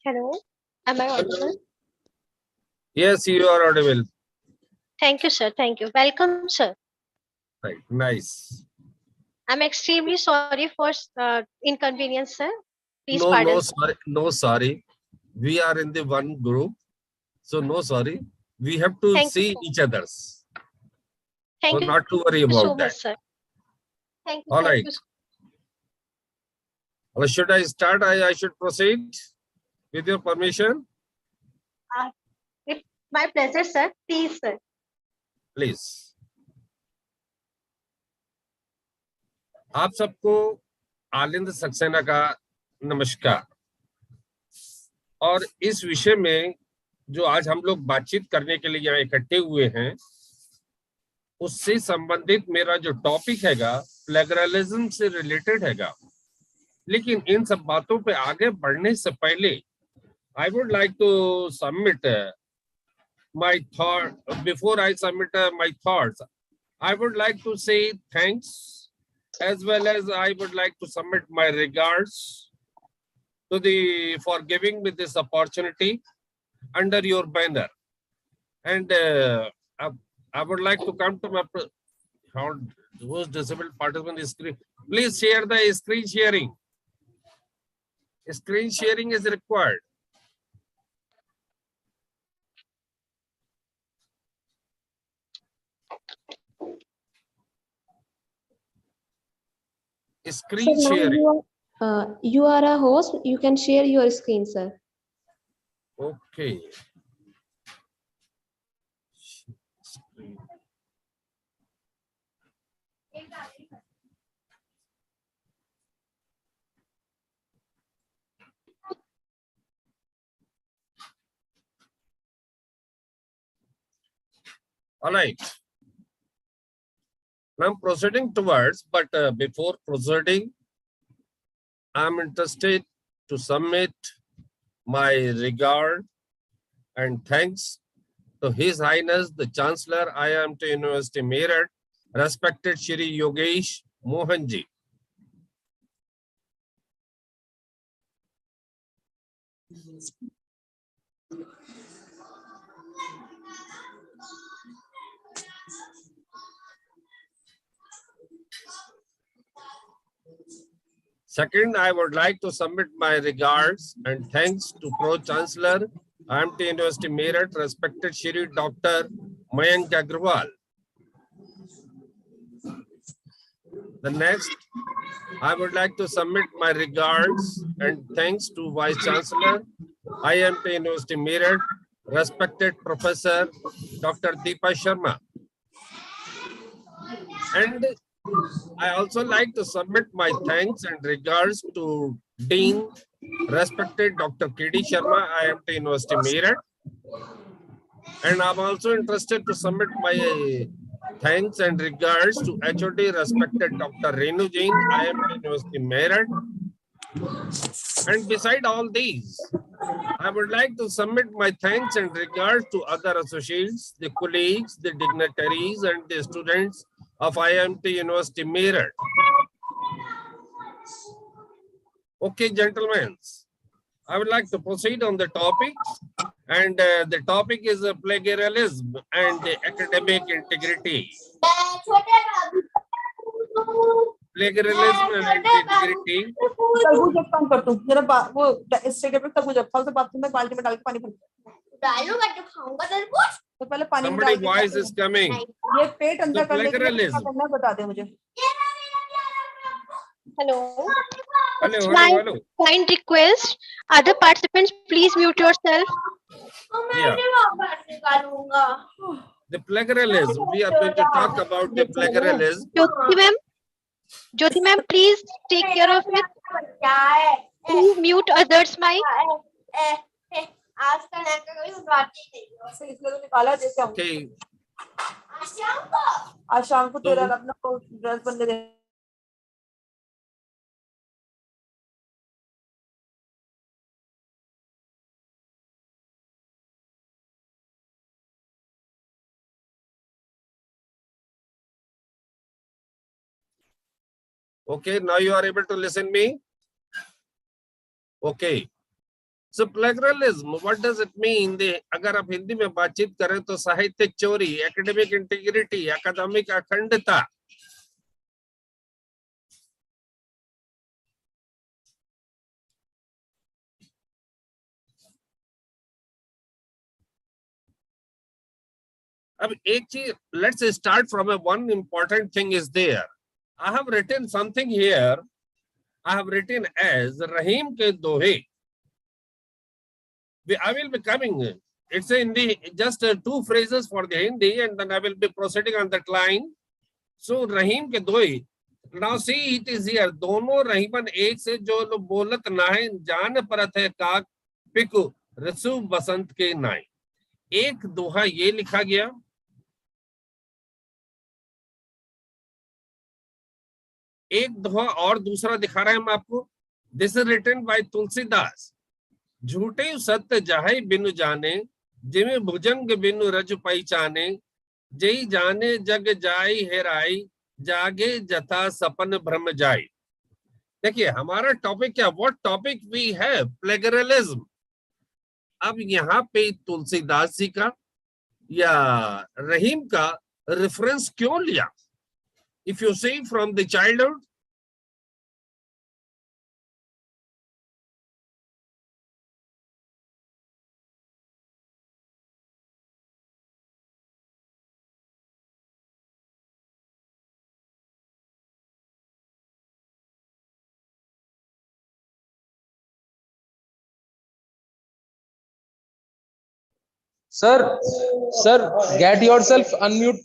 Hello, am I audible? Yes, you are audible. Thank you, sir. Thank you. Welcome, sir. Right, nice. I'm extremely sorry for inconvenience, sir. Please No, pardon. no, sorry, no, sorry. We are in the one group, so no, sorry. We have to Thank you see so each others. Thank So you not to worry so about much, that. sir. Thank you. All Thank right. you. Well, should I start? I should proceed with your permission. It's my pleasure, sir. Please, sir. Please. आप सबको आलिंद सक्सेना का नमस्कार। और इस विषय में जो आज हम लोग बातचीत करने के लिए यहाँ इकट्ठे हुए हैं, उससे संबंधित मेरा जो टॉपिक हैगा प्लेगरलिज्म से रिलेटेड हैगा। लेकिन इन सब बातों पे आगे बढ़ने से पहले I would like to submit my thought. Before I submit my thoughts, I would like to say thanks as well as I would like to submit my regards to for giving me this opportunity under your banner. And I would like to come to my those disabled participant screen. Please share the screen sharing. Screen sharing is required. Screen Sir, sharing. You are a host. You can share your screen, sir. Okay. All right. Now I'm proceeding towards, but before proceeding, I'm interested to submit my regard and thanks to His Highness the Chancellor IIMT University Meerut, respected Shri Yogesh Mohanji. Second, I would like to submit my regards and thanks to Pro Chancellor IIMT University Meerut, respected Shri Dr. Mayank Agrawal. The next, I would like to submit my regards and thanks to Vice Chancellor IIMT University Meerut, respected Professor Dr. Deepa Sharma. And I also like to submit my thanks and regards to Dean, respected Dr. K.D. Sharma, IIMT University Meerut. And I'm also interested to submit my thanks and regards to HOD, respected Dr. Renu Jain, IIMT University Meerut. And beside all these, I would like to submit my thanks and regards to other associates, the colleagues, the dignitaries, and the students of IIMT University Meerut. Okay, gentlemen, I would like to proceed on the topic, and the topic is plagiarism and academic integrity. Plagiarism and integrity. Somebody voice is coming. The plagiarism. Hello. Hello. Kind request. Other participants, please mute yourself. Yeah. The plagiarism. We are going to talk about the plagiarism. Jyoti ma'am, please take care of it. Please mute others' mic. Okay. आज शाम को तेरा अपना dress बंद Okay, now you are able to listen me? Okay. So plagiarism, what does it mean? अगर आप हिंदी में बातचीत करें तो साहित्यिक चोरी, एकेडमिक इंटीग्रिटी, एकेडमिक अखंडता। अब एक चीज, let's start from a one important thing is there. I have written something here. I have written as Rahim ke dohe. I will be coming. It's in the just two phrases for the Hindi, and then I will be proceeding on that line. So Rahim ke dohe. Now see, it is here. दोनों रहीमन एक से जो लोग बोलत नाहे जान परत है काक पिकु रसू बसंत के नाई। एक दोहा ये लिखा गया, एक दोहा और दूसरा दिखा रहे हैं हम आपको। This is written by Tulsidas. झूठे सत्य जाहे बिनु जाने, जिमे भुजंग बिनु रज पहचाने, जई जाने जग जाई हेराई, जागे जथा सपन भ्रम जाई। देखिए हमारा टॉपिक क्या, व्हाट टॉपिक वी है, प्लेगरलिज्म। अब यहाँ पे तुलसीदास जी का या रहीम का रेफरेंस क्यों लिया? If you see from the childhood, Sir, get yourself unmute.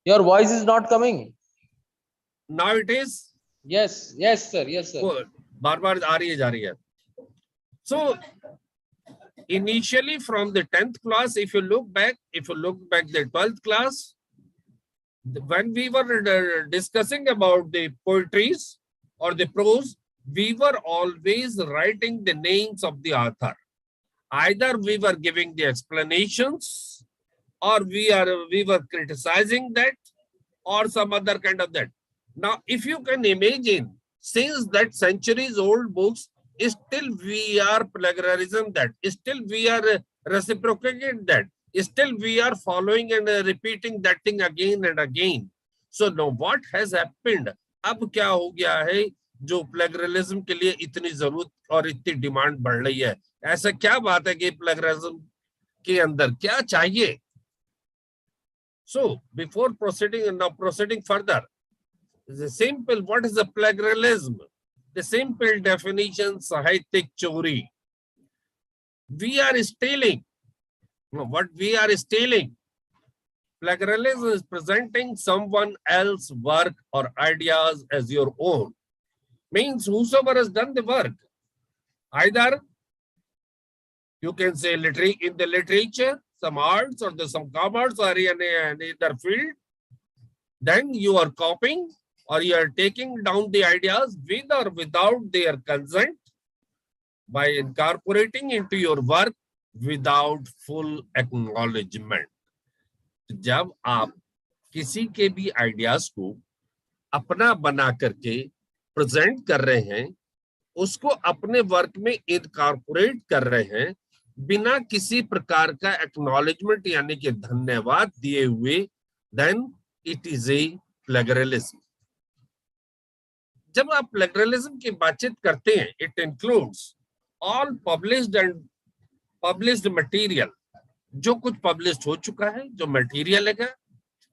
Your voice is not coming. now it is? Yes, sir. Good. बार-बार आ रही है, जा रही है. So initially from the 10th class, if you look back the 12th class, when we were discussing about the poetries or the prose, we were always writing the names of the author. Either we were giving the explanations, or we were criticizing that, or some other kind of that. Now, if you can imagine, since that centuries old books, still we are plagiarism that, still we are reciprocating that, still we are following and repeating that thing again and again. So now what has happened? अब क्या हो गया है जो plagiarism के लिए इतनी जरूरत और इतनी डिमांड बढ़ रही है? ऐसा क्या बात है कि plagiarism के अंदर क्या चाहिए? So before proceeding further, the simple, what is the plagiarism? The simple definition, sahityik chori. We are stealing. What we are stealing? Plagiarism is presenting someone else's work or ideas as your own. Means whosoever has done the work, either you can say in the literature, some arts or some commerce or in either field, then you are copying or you are taking down the ideas with or without their consent by incorporating into your work without full acknowledgement. जब आप किसी के भी ideas को अपना बना करके present कर रहे हैं, उसको अपने वर्क में इनकॉर्पोरेट कर रहे हैं बिना किसी प्रकार का एक्नॉलेजमेंट यानी कि धन्यवाद दिए हुए, देन इट इज ए प्लेगरलिज्म. जब आप प्लेगरलिज्म की बातचीत करते हैं, it includes all published material, जो कुछ पब्लिश हो चुका है, जो मटेरियल है,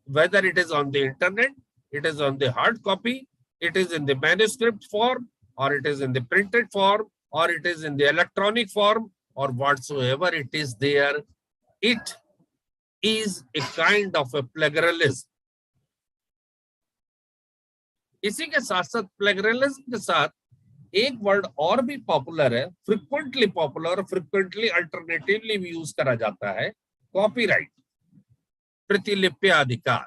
whether it is on the internet, it is on the hard copy, it is in the manuscript form, or it is in the printed form, or it is in the electronic form, or whatsoever it is there, it is a kind of a plagiarism. इसी के साथ साथ plagiarism के साथ एक word और भी popular है, फ्रिक्वेंटली पॉपुलर, फ्रिक्वेंटली अल्टरनेटिवली भी यूज करा जाता है, copyright, प्रतिलिप्याधिकार.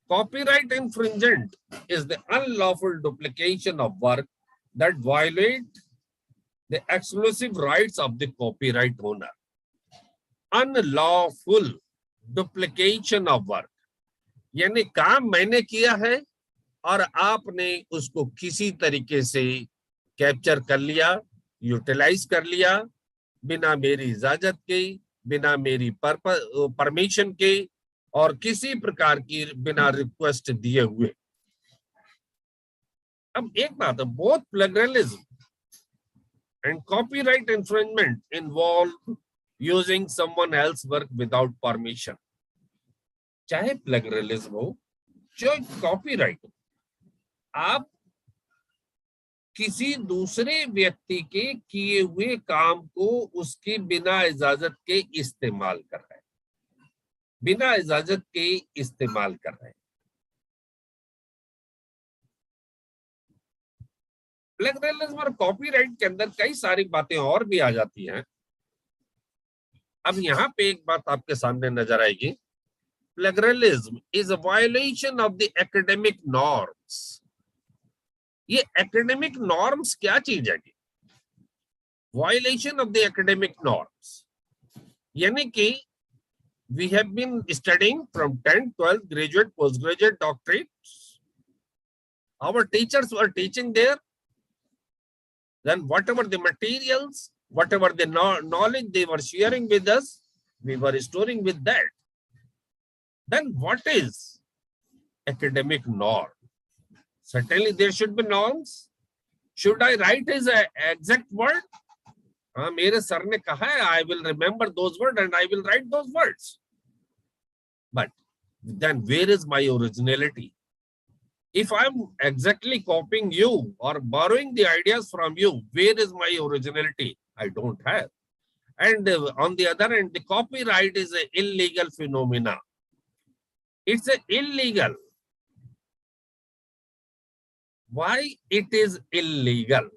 Copyright infringement is the unlawful duplication of work that violate the exclusive rights of the copyright owner. Unlawful duplication of work, यानी काम मैंने किया है और आपने उसको किसी तरीके से कैप्चर कर लिया, यूटिलाइज कर लिया, बिना मेरी इजाजत के, बिना मेरी परमिशन के, और किसी प्रकार की बिना रिक्वेस्ट दिए हुए। अब एक बात है, both plagiarism and copyright infringement involve using someone else work without permission. चाहे प्लेगरिज्म हो, चाहे कॉपीराइट हो, आप किसी दूसरे व्यक्ति के किए हुए काम को उसकी बिना इजाजत के इस्तेमाल कर रहे हैं, बिना इजाजत के इस्तेमाल कर रहे हैं। प्लेगरिज्म और कॉपीराइट के अंदर कई सारी बातें और भी आ जाती हैं। अब यहाँ पे एक बात आपके सामने नजर आएगी, plagiarism is a violation of the academic norms. ये एकेडमिक नॉर्म्स क्या चीज है? Violation of the academic norms यानी कि we have been studying from 10th, 12th, graduate, postgraduate, doctorates. Our teachers were teaching there. Then whatever the materials, whatever the knowledge they were sharing with us, we were storing with that. Then what is academic norm? Certainly there should be norms. Should I write his exact word? मेरे sir ने कहा है, I will remember those words and I will write those words. But then where is my originality? If I'm exactly copying you or borrowing the ideas from you, where is my originality? I don't have. And on the other hand, the copyright is an illegal phenomena. It's illegal. Why it is illegal?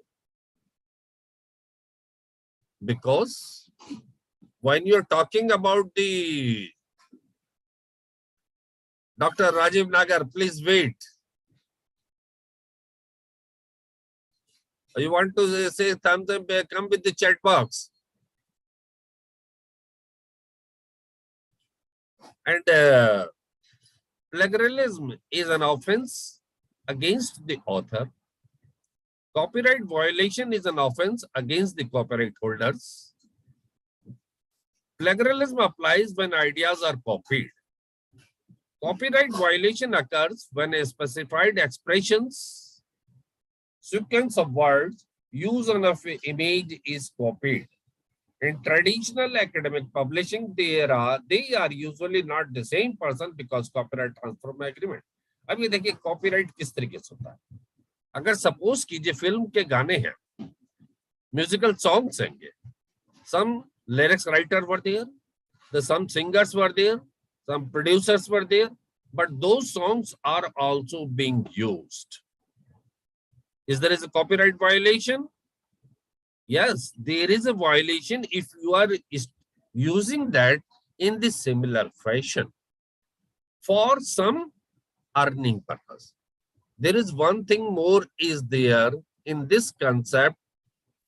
Because when you're talking about the Dr. Rajiv Nagar, please wait. You want to say something? Come with the chat box. And plagiarism is an offense against the author. Copyright violation is an offense against the copyright holders. Plagiarism applies when ideas are copied. Copyright violation occurs when a specified expressions, sequence of words, use of an image is copied. In traditional academic publishing, they are usually not the same person because copyright transfer agreement. अब ये देखिए copyright किस तरीके से होता है। अगर suppose कीजिए फिल्म के गाने हैं, म्यूजिकल सॉन्ग्स हैं, some lyrics writer were there, some singers were there, some producers were there, but those songs are also being used. Is there a copyright violation? Yes, there is a violation if you are using that in the similar fashion for some earning purpose. There is one thing more is there in this concept.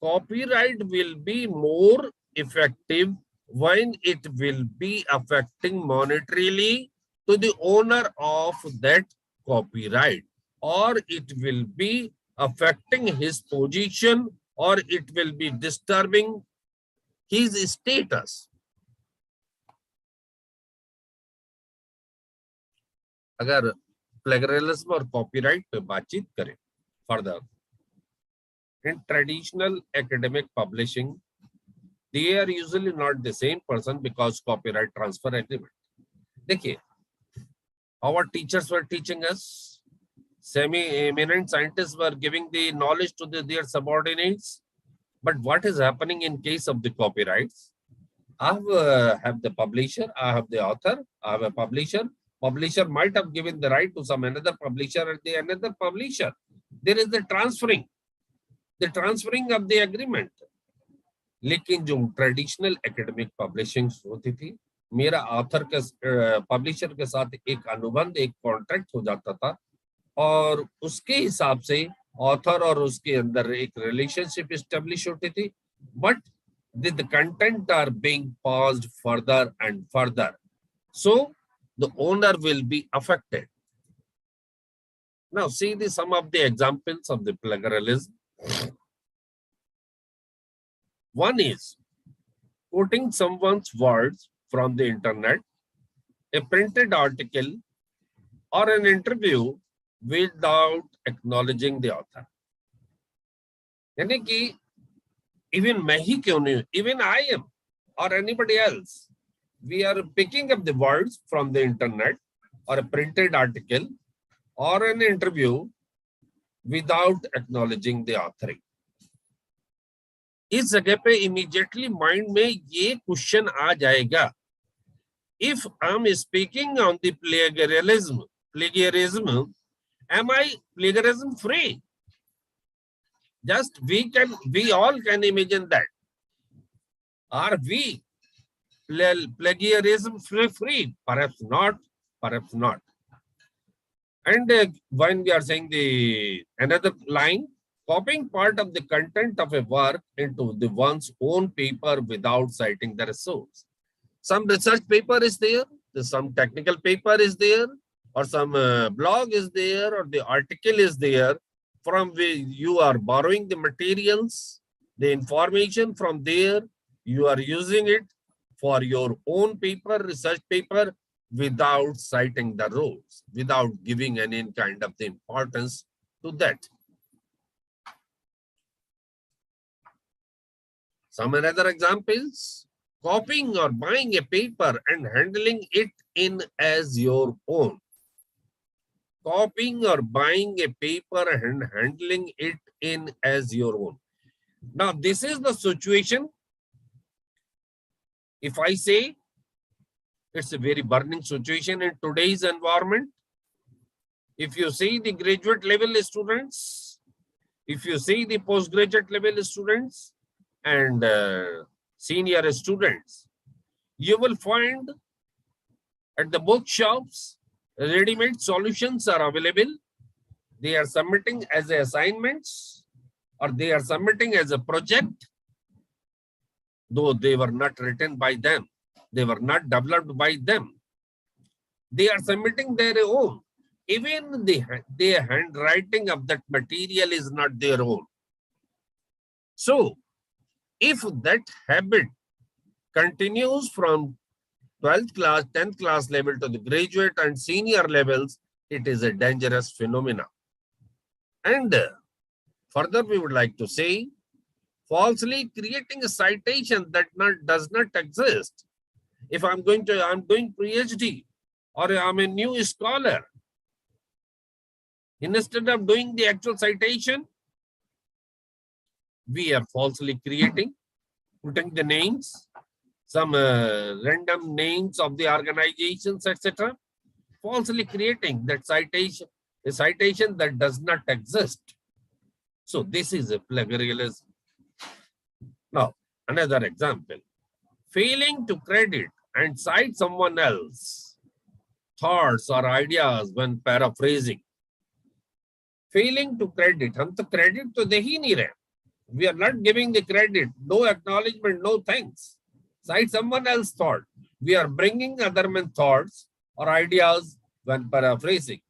Copyright will be more effective when it will be affecting monetarily to the owner of that copyright, or it will be affecting his position, or it will be disturbing his status. अगर plagiarism और copyright पे बातचीत करें further, in traditional academic publishing, they are usually not the same person because copyright transfer agreement. देखिए, our teachers were teaching us, semi-eminent scientists were giving the knowledge to their subordinates. But what is happening in case of the copyrights? I have the publisher, I have the author, I have a publisher. Publisher might have given the right to some another publisher and the another publisher. There is the transferring of the agreement. लेकिन जो traditional academic publishing होती थी, मेरा author के publisher के साथ एक अनुबंध, एक कॉन्ट्रैक्ट हो जाता था, और उसके हिसाब से ऑथर और उसके अंदर एक रिलेशनशिप एस्टेब्लिश होती थी. But the content are being paused further and further, so the owner will be affected. Now see some of the examples of the plagiarism. One is quoting someone's words from the internet, a printed article, or an interview without acknowledging the author. यानी कि even मैं ही क्यों नहीं, even I am or anybody else, we are picking up the words from the internet or a printed article or an interview without acknowledging the author. इस जगह पे immediately mind में ये question आ जाएगा. If I'm speaking on the plagiarism, am I plagiarism free? Just we all can imagine that. Are we plagiarism free? Perhaps not, perhaps not. And when we are saying another line, copying part of the content of a work into one's own paper without citing the resource. Some research paper is there, some technical paper is there, or some blog is there, or the article is there, from where you are borrowing the materials, the information from there, you are using it for your own paper, research paper, without citing the rules, without giving any kind of the importance to that. Some another examples, copying or buying a paper and handling it in as your own. Copying or buying a paper and handling it in as your own. Now, this is the situation. If I say it's a very burning situation in today's environment, if you see the graduate level students, if you see the postgraduate level students and senior students, you will find at the bookshops, ready-made solutions are available. They are submitting as assignments or they are submitting as a project, though they were not written by them. They were not developed by them. They are submitting their own. Even the handwriting of that material is not their own. So, if that habit continues from 12th class, 10th class level to the graduate and senior levels, it is a dangerous phenomenon. And further, we would like to say, falsely creating a citation that does not exist. If I'm doing PhD or I'm a new scholar, instead of doing the actual citation, we are falsely creating, putting the names, some random names of the organizations, etc., falsely creating that citation, a citation that does not exist. So this is a plagiarism. Now, another example, failing to credit and cite someone else's thoughts or ideas when paraphrasing. Failing to credit, हम तो credit तो दे ही नहीं रहे. We are not giving the credit, no acknowledgement, no thanks. Cite someone else's thought. We are bringing other men's thoughts or ideas when paraphrasing.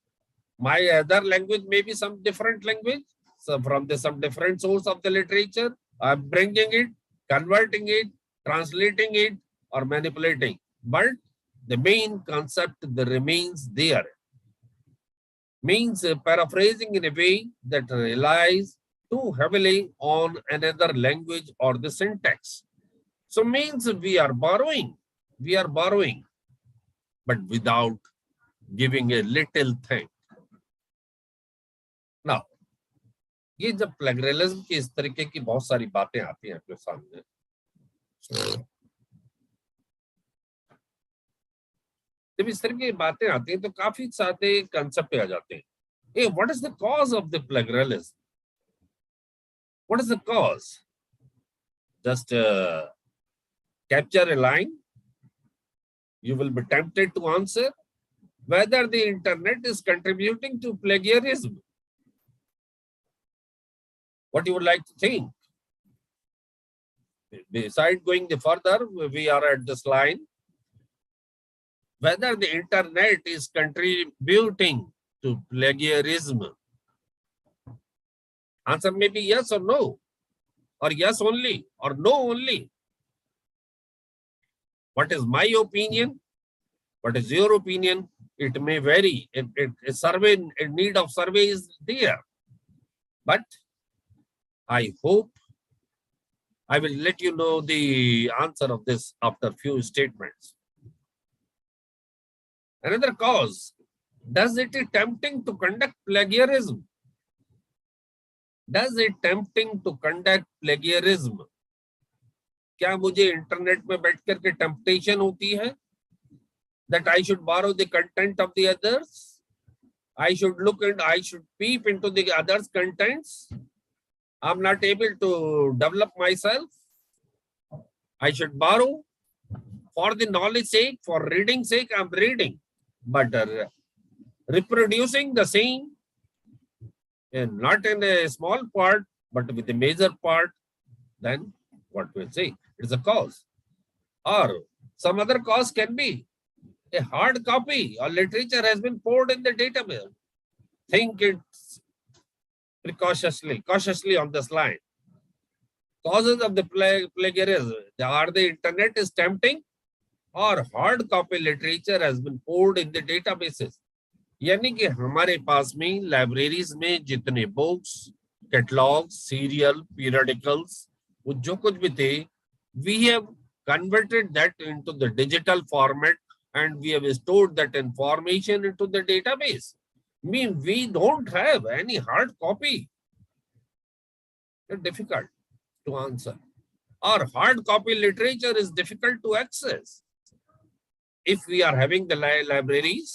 My other language may be some different language, so from some different source of the literature, I'm bringing it, converting it, translating it, or manipulating. But the main concept that remains there. Means paraphrasing in a way that relies too heavily on another language or the syntax. So means we are borrowing, but without giving a little thing. Now, ये जब plagiarism की इस तरीके की बहुत सारी बातें आती हैं आपके सामने, जब इस तरह की बातें आती हैं तो काफी सारे कंसेप्ट आ जाते हैं. Hey, what is the cause of the plagiarism? What is the cause? Just capture a line. You will be tempted to answer whether the internet is contributing to plagiarism. What you would like to think? Besides going further, we are at this line. Whether the internet is contributing to plagiarism? Answer may be yes or no, or yes only, or no only. What is my opinion? What is your opinion? It may vary. A survey, a need of survey is there. But I hope I will let you know the answer of this after few statements. Another cause, does it tempting to conduct plagiarism? Does it tempting to conduct plagiarism? क्या मुझे internet में बैठ करके temptation होती है that I should borrow the content of the others? I should look and I should peep into the others' contents. I'm not able to develop myself. I should borrow for the knowledge sake, for reading sake, I'm reading. But reproducing the same, and not in a small part, but with a major part, then what we say? It's a cause. Or some other cause can be a hard copy or literature has been poured in the database. Think it cautiously on this line. Causes of the plagiarism, are the internet is tempting or hard copy literature has been poured in the databases. यानी कि हमारे पास में libraries में जितने books, catalogues, serial, periodicals, वो जो कुछ भी थे, we have converted that into the digital format and we have stored that information into the database. I mean, we don't have any hard copy. It's difficult to answer. Or hard copy literature is difficult to access. If we are having the libraries,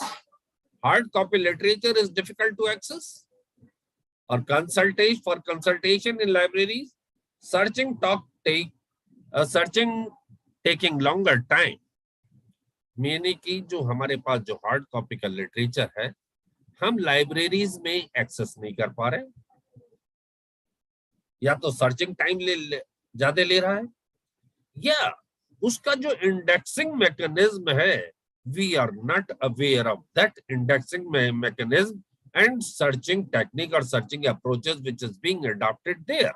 hard copy literature is difficult to access. Or consultation in libraries, searching taking longer time. Meaning कि जो हमारे पास जो hard copy का literature है, हम libraries में access नहीं कर पा रहे, या तो सर्चिंग टाइम ज्यादा ले रहा है, या उसका जो इंडेक्सिंग मैकेनिज्म है, we are not aware of that indexing mechanism and searching technique or searching approaches which is being adopted there.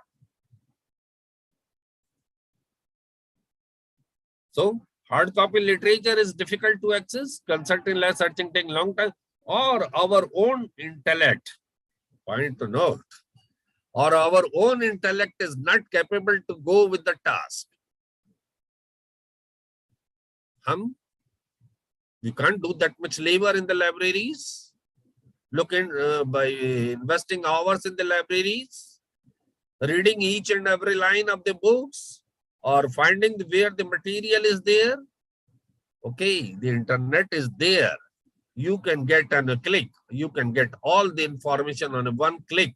So hard copy literature is difficult to access, consulting like searching take long time, or our own intellect, point to note, or our own intellect is not capable to go with the task. We can't do that much labor in the libraries. Look in by investing hours in the libraries, reading each and every line of the books, or finding where the material is there. Okay, the internet is there. You can get on a click. You can get all the information on a one click.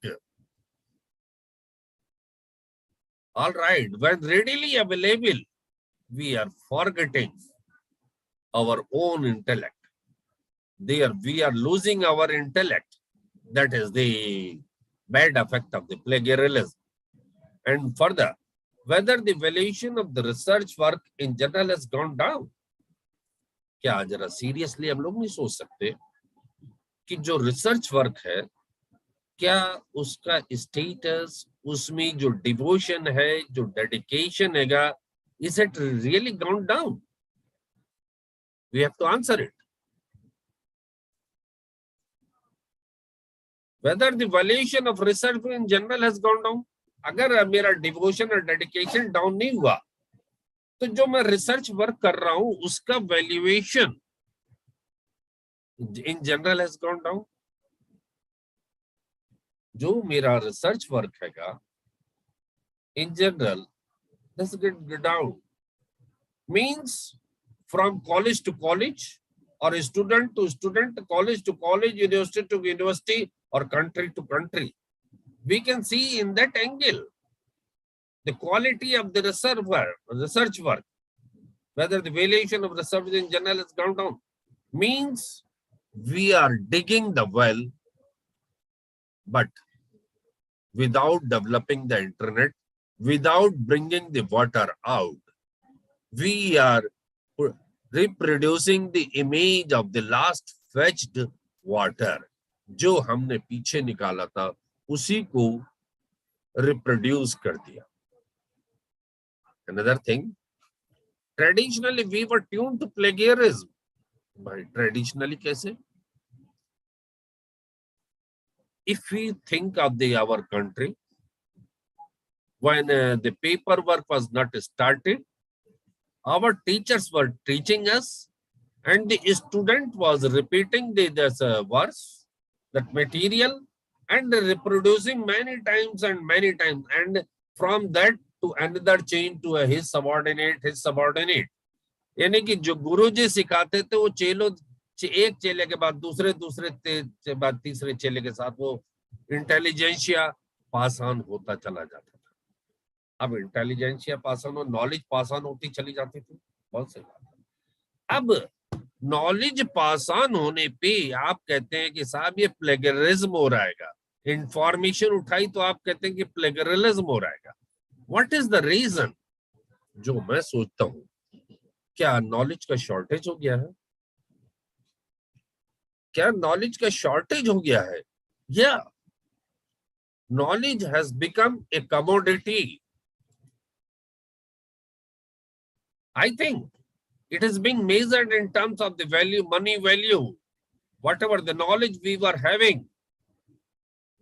All right, when readily available, we are forgetting our own intellect. There we are losing our intellect. That is the bad effect of the plagiarism. And further, whether the valuation of the research work in general has gone down. क्या जरा seriously हम लोग नहीं सोच सकते कि जो research work है, क्या उसका स्टेटस, उसमें जो डिवोशन है, जो डेडिकेशन हैगा, is it really gone down? We have to answer it. Whether the valuation of research in general has gone down. अगर मेरा डिवोशन और डेडिकेशन डाउन नहीं हुआ, तो जो मैं रिसर्च वर्क कर रहा हूं उसका valuation in general has gone down. जो मेरा रिसर्च वर्क हैगा in general has gone down. Means from college to college और student to student, college to college, university to university और country to country. We can see in that angle the quality of the research work, whether the valuation of research in general has gone down. Means we are digging the well, but without developing the internet, without bringing the water out, we are reproducing the image of the last fetched water. जो हमने पीछे निकाला था उसी को reproduce कर दिया. Another thing, traditionally we were tuned to plagiarism. By traditionally कैसे? If we think of our country, when the paperwork was not started, our teachers were teaching us, and the student was repeating the verse, that material, and reproducing many times, and from that to another chain to his subordinate. यानी कि जो गुरुजी सिखाते थे वो एक चेले के बाद दूसरे बाद तीसरे चेले के साथ वो इंटेलिजेंशिया पास ऑन होता चला जाता था. अब इंटेलिजेंशिया पास ऑन और नॉलेज पास ऑन होती चली जाती थी. बहुत सही बात. अब नॉलेज पास ऑन होने पे आप कहते हैं कि साहब ये प्लेगरिज्म हो रहेगा. इंफॉर्मेशन उठाई तो आप कहते हैं कि प्लेगरिज्म हो रहेगा. What is the reason? जो मैं सोचता हूं, क्या नॉलेज का शॉर्टेज हो गया है? क्या नॉलेज का शॉर्टेज हो गया है? या knowledge has become a commodity? I think it is being measured in terms of the value, money value. Whatever the knowledge we were having,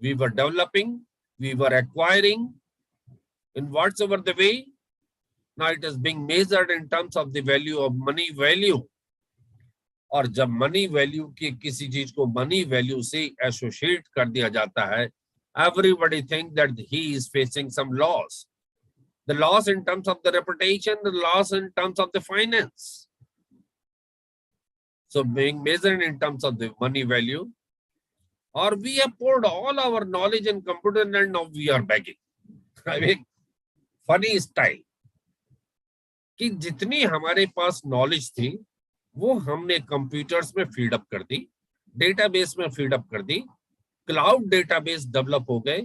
we were developing, we were acquiring in whatsoever the way. Now it is being measured in terms of the value of money value. और जब money value की किसी चीज को money value से associate कर दिया जाता है, everybody think that he is facing some loss. The loss in terms of the reputation, the loss in terms of the finance. So being measured in terms of the money value, or we have poured all our knowledge in computer and now we are begging. I mean, funny style. कि जितनी हमारे पास knowledge थी वो हमने computers में feed up कर दी, database में feed up कर दी, क्लाउड डेटाबेस डेवलप हो गए,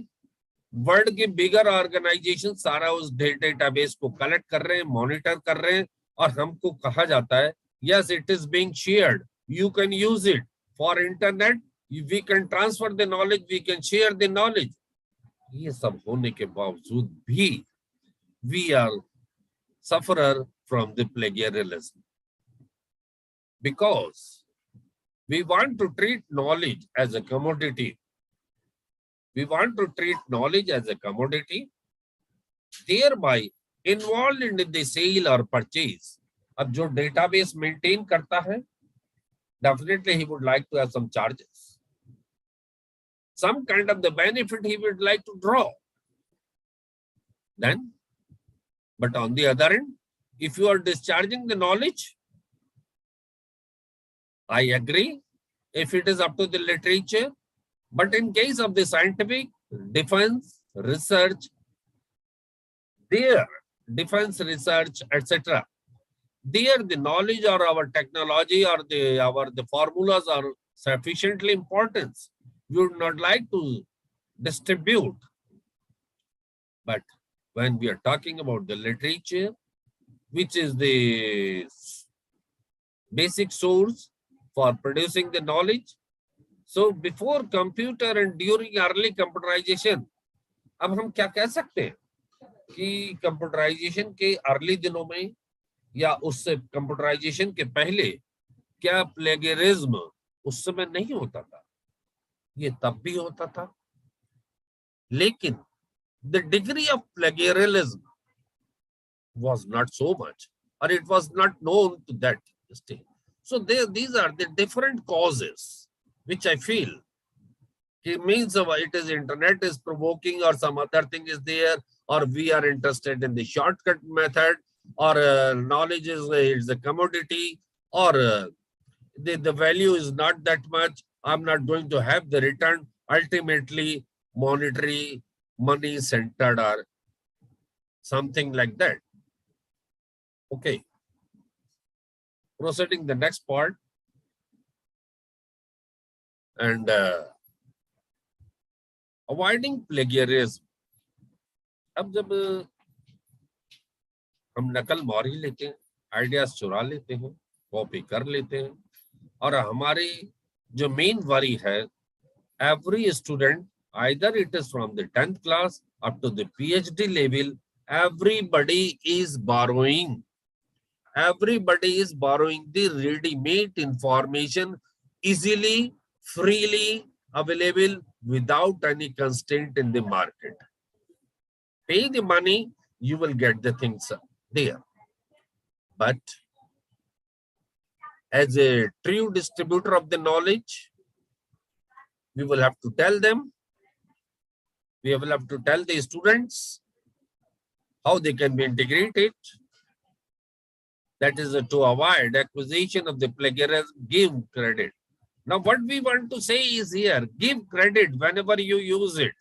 वर्ल्ड के बिगर ऑर्गेनाइजेशन सारा उस डेटाबेस को कलेक्ट कर रहे हैं, मॉनिटर कर रहे हैं, और हमको कहा जाता है yes it is being shared, you can use it for internet, we can transfer the knowledge, we can share the knowledge. ये सब होने के बावजूद भी we are sufferer from the plagiarism, because we want to treat knowledge as a commodity. We want to treat knowledge as a commodity, thereby involved in the sale or purchase. अब जो database maintain करता है, definitely he would like to have some charges, some kind of the benefit he would like to draw. Then, but on the other end, if you are discharging the knowledge, I agree, if it is up to the literature, but in case of the scientific, defense, research, there, defense, research, etc., there the knowledge or our technology or the formulas are sufficiently important. We would not like to distribute. But when we are talking about the literature, which is the basic source for producing the knowledge, so before computer and during early computerization, अब हम क्या कह सकते हैं कि computerisation के early दिनों में या उससे कंप्यूटराइजेशन के पहले क्या प्लेगरिज्म उस समय नहीं होता था? ये तब भी होता था, लेकिन the degree of plagiarism was not so much, or it was not known to that stage. So these are the different causes, which I feel it means it is internet is provoking, or some other thing is there, or we are interested in the shortcut method, or knowledge is a commodity, or the value is not that much, I'm not going to have the return, ultimately monetary, money centered, or something like that. Okay, proceeding the next part, and avoiding plagiarism. अब जब हम नकल मार ही लेते हैं, ideas चुरा लेते हैं, कॉपी कर लेते हैं, और हमारी जो मेन वरी है every student, either it is from the 10th class up to the PhD level, everybody is borrowing. Everybody is borrowing the ready-made information, easily, freely available without any constraint in the market. Pay the money, you will get the things there. But as a true distributor of the knowledge, we will have to tell them, we will have to tell the students how they can be integrated. That is to avoid acquisition of the plagiarism, give credit. Now what we want to say is here, give credit whenever you use it.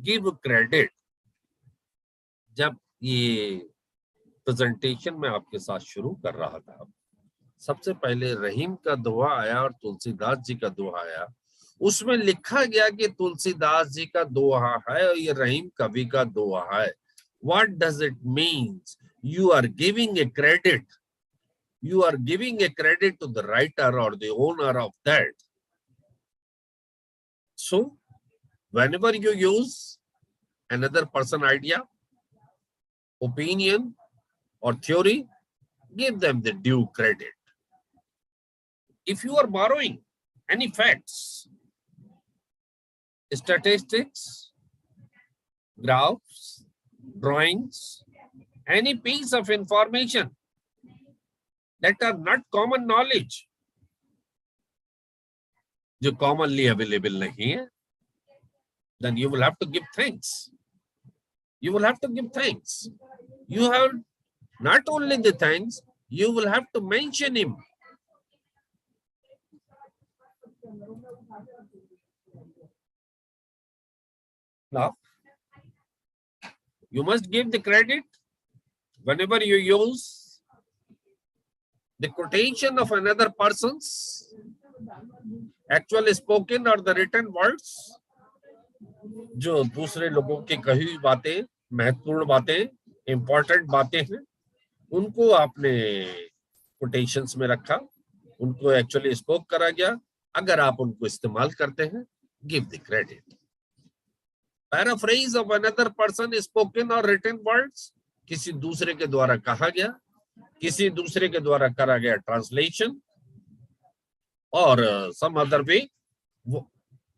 Give credit. जब ये presentation में आपके साथ शुरू कर रहा था, सबसे पहले रहीम का दोहा आया और तुलसीदास जी का दोहा आया। उसमें लिखा गया कि तुलसीदास जी का दोहा है और ये रहीम कवि का दोहा है। What does it mean? You are giving a credit. You are giving a credit to the writer or the owner of that. So, whenever you use another person idea, opinion or theory, give them the due credit. If you are borrowing any facts, statistics, graphs, drawings, any piece of information that are not common knowledge, जो commonly available नहीं है, then you will have to give thanks. You will have to give thanks. You have not only the thanks, you will have to mention him. Now, you must give the credit whenever you use the quotation of another person's actual spoken or the written words, जो दूसरे लोगों की कही हुई बातें, महत्वपूर्ण बातें, important बातें हैं, उनको आपने quotations में रखा, उनको एक्चुअली स्पोक करा गया। अगर आप उनको इस्तेमाल करते हैं, give the credit. Paraphrase of another person spoken or written words, किसी दूसरे के द्वारा कहा गया, किसी दूसरे के द्वारा करा गया ट्रांसलेशन और some other way, वो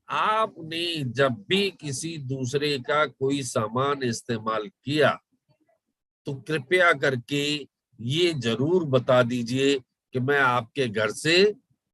आपने जब भी किसी दूसरे का कोई सामान इस्तेमाल किया तो कृपया करके ये जरूर बता दीजिए कि मैं आपके घर से